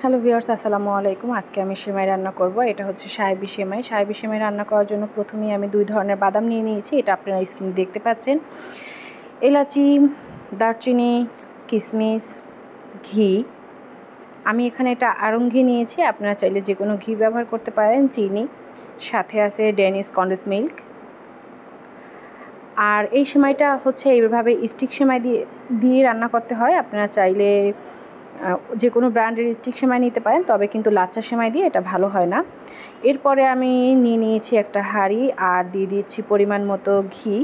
Hello viewers, আসসালামু আলাইকুম। আজকে আমি সেমাই রান্না করব। এটা হচ্ছে সাহেবি সেমাই। সাহেবি সেমাই রান্না করার জন্য প্রথমেই আমি 2 ধরনের বাদাম নিয়ে নিয়েছি। এটা আপনারা স্ক্রিনে দেখতে পাচ্ছেন। এলাচি, দারচিনি, কিশমিশ, ঘি। আমি এখানে এটা আড়ং ঘি নিয়েছি। আপনারা চাইলে যে কোনো ঘি ব্যবহার করতে পারেন। চিনি, সাথে আছে ডেনিশ কন্ডেন্স মিল্ক। আর এই সেমাইটা হচ্ছে এইভাবে স্টিক সেমাই দিয়ে রান্না করতে হয়। আপনারা চাইলে যে কোনো ব্র্যান্ডের স্টিক সেমাই নিতে পারেন, তবে কিন্তু লাচ্চা সেমাই দিয়ে এটা ভালো হয় না। এরপরে আমি নিয়ে নিয়েছি একটা হাঁড়ি আর দিয়ে দিচ্ছি পরিমাণ মতো ঘি।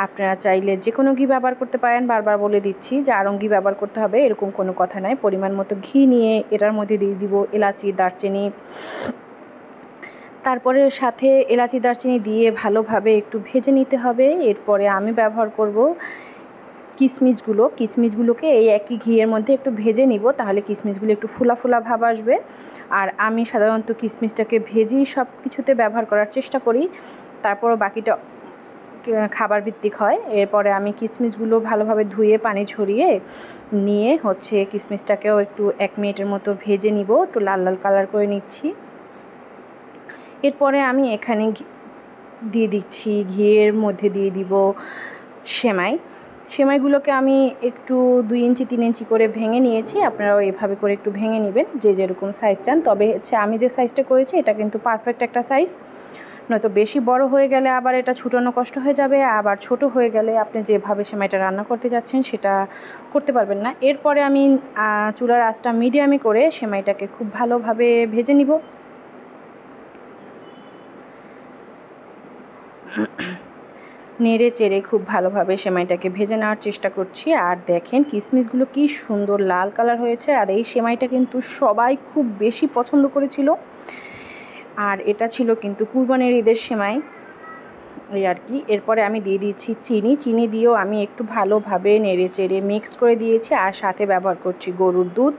আপনারা চাইলে যে কোনো ঘি ব্যবহার করতে পারেন। বারবার বলে দিচ্ছি যে আড়ং ঘি ব্যবহার করতে হবে এরকম কোনো কথা নয়। পরিমাণ মতো ঘি নিয়ে এটার মধ্যে দিয়ে দিব এলাচি, দারচিনি। তারপরে সাথে এলাচি, দারচিনি দিয়ে ভালোভাবে একটু ভেজে নিতে হবে। এরপরে আমি ব্যবহার করব কিশমিশগুলোকে এই একই ঘিয়ের মধ্যে একটু ভেজে নিব, তাহলে কিশমিশগুলো একটু ফুলা ফুলা ভাব আসবে। আর আমি সাধারণত কিশমিশটাকে ভেজেই সব কিছুতে ব্যবহার করার চেষ্টা করি, তারপরও বাকিটা খাবার ভিত্তিক হয়। এরপরে আমি কিশমিশগুলো ভালোভাবে ধুয়ে পানি ঝরিয়ে নিয়ে হচ্ছে কিশমিশটাকেও একটু 1 মিনিটের মতো ভেজে নিব, একটু লাল লাল কালার করে নিচ্ছি। এরপরে আমি এখানে দিয়ে দিচ্ছি, ঘিয়ের মধ্যে দিয়ে দিব সেমাইগুলোকে আমি একটু 2 ইঞ্চি 3 ইঞ্চি করে ভেঙে নিয়েছি। আপনারাও এভাবে করে একটু ভেঙে নেবেন যে যেরকম সাইজ চান। তবে হচ্ছে আমি যে সাইজটা করেছি এটা কিন্তু পারফেক্ট একটা সাইজ, নয়তো বেশি বড় হয়ে গেলে আবার এটা ছুটানো কষ্ট হয়ে যাবে, আবার ছোট হয়ে গেলে আপনি যেভাবে সেমাইটা রান্না করতে যাচ্ছেন সেটা করতে পারবেন না। এরপরে আমি চুলার আঁচটা মিডিয়ামে করে সেমাইটাকে খুব ভালোভাবে ভেজে নিব। নেড়ে চেড়ে খুব ভালোভাবে সেমাইটাকে ভেজে নেওয়ার চেষ্টা করছি। আর দেখেন কিশমিশগুলো কি সুন্দর লাল কালার হয়েছে। আর এই সেমাইটা কিন্তু সবাই খুব বেশি পছন্দ করেছিল। আর এটা ছিল কিন্তু কুরবানির ঈদের সেমাই, এই আর কি। এরপরে আমি দিয়ে দিচ্ছি চিনি দিয়েও আমি একটু ভালোভাবে নেড়ে চেড়ে মিক্স করে দিয়েছি। আর সাথে ব্যবহার করছি গরুর দুধ।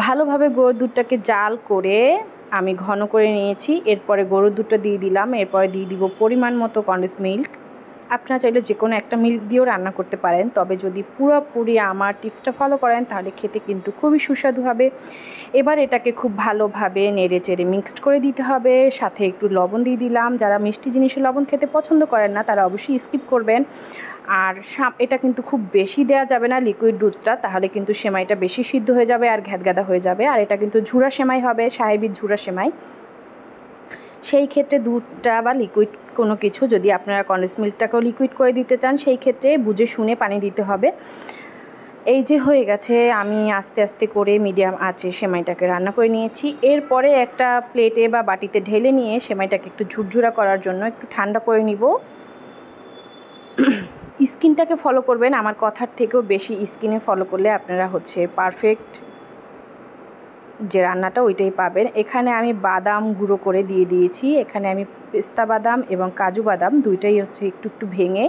ভালোভাবে গরুর দুধটাকে জাল করে আমি ঘন করে নিয়েছি। এরপরে গরুর দুধটা দিয়ে দিলাম। এরপরে দিয়ে দিব পরিমাণ মতো কন্ডেন্স মিল্ক। আপনারা চাইলে যে কোনো একটা মিল্ক দিয়েও রান্না করতে পারেন, তবে যদি পুরোপুরি আমার টিপসটা ফলো করেন তাহলে খেতে কিন্তু খুবই সুস্বাদু হবে। এবার এটাকে খুব ভালোভাবে নেড়ে চেড়ে মিক্সড করে দিতে হবে। সাথে একটু লবণ দিয়ে দিলাম। যারা মিষ্টি জিনিসে লবণ খেতে পছন্দ করেন না তারা অবশ্যই স্কিপ করবেন। আর এটা কিন্তু খুব বেশি দেওয়া যাবে না লিকুইড দুধটা, তাহলে কিন্তু সেমাইটা বেশি সিদ্ধ হয়ে যাবে আর ঘ্যাদঘ্যাদা হয়ে যাবে। আর এটা কিন্তু ঝুরা সেমাই হবে, সাহেবির ঝুরা সেমাই। সেই ক্ষেত্রে দুধটা বা লিকুইড কোনো কিছু, যদি আপনারা কন্ডেন্স মিল্কটাকেও লিকুইড করে দিতে চান সেই ক্ষেত্রে বুঝে শুনে পানি দিতে হবে। এই যে হয়ে গেছে, আমি আস্তে আস্তে করে মিডিয়াম আঁচে সেমাইটাকে রান্না করে নিয়েছি। এরপরে একটা প্লেটে বা বাটিতে ঢেলে নিয়ে সেমাইটাকে একটু ঝুরঝুরা করার জন্য একটু ঠান্ডা করে নিব। স্কিনটাকে ফলো করবেন, আমার কথার থেকেও বেশি স্কিনে ফলো করলে আপনারা হচ্ছে পারফেক্ট যে রান্নাটা ওইটাই পাবেন। এখানে আমি বাদাম গুঁড়ো করে দিয়ে দিয়েছি। এখানে আমি পেস্তা বাদাম এবং কাজু বাদাম দুইটাই হচ্ছে একটু একটু ভেঙে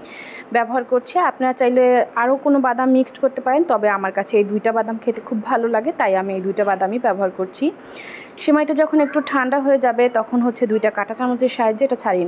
ব্যবহার করছি। আপনারা চাইলে আরও কোনো বাদাম মিক্সড করতে পারেন, তবে আমার কাছে এই 2টা বাদাম খেতে খুব ভালো লাগে, তাই আমি এই 2টা বাদামই ব্যবহার করছি। সেমাইটা যখন একটু ঠান্ডা হয়ে যাবে তখন হচ্ছে 2টা কাঁটা চামচের সাহায্যে এটা ছাড়িয়ে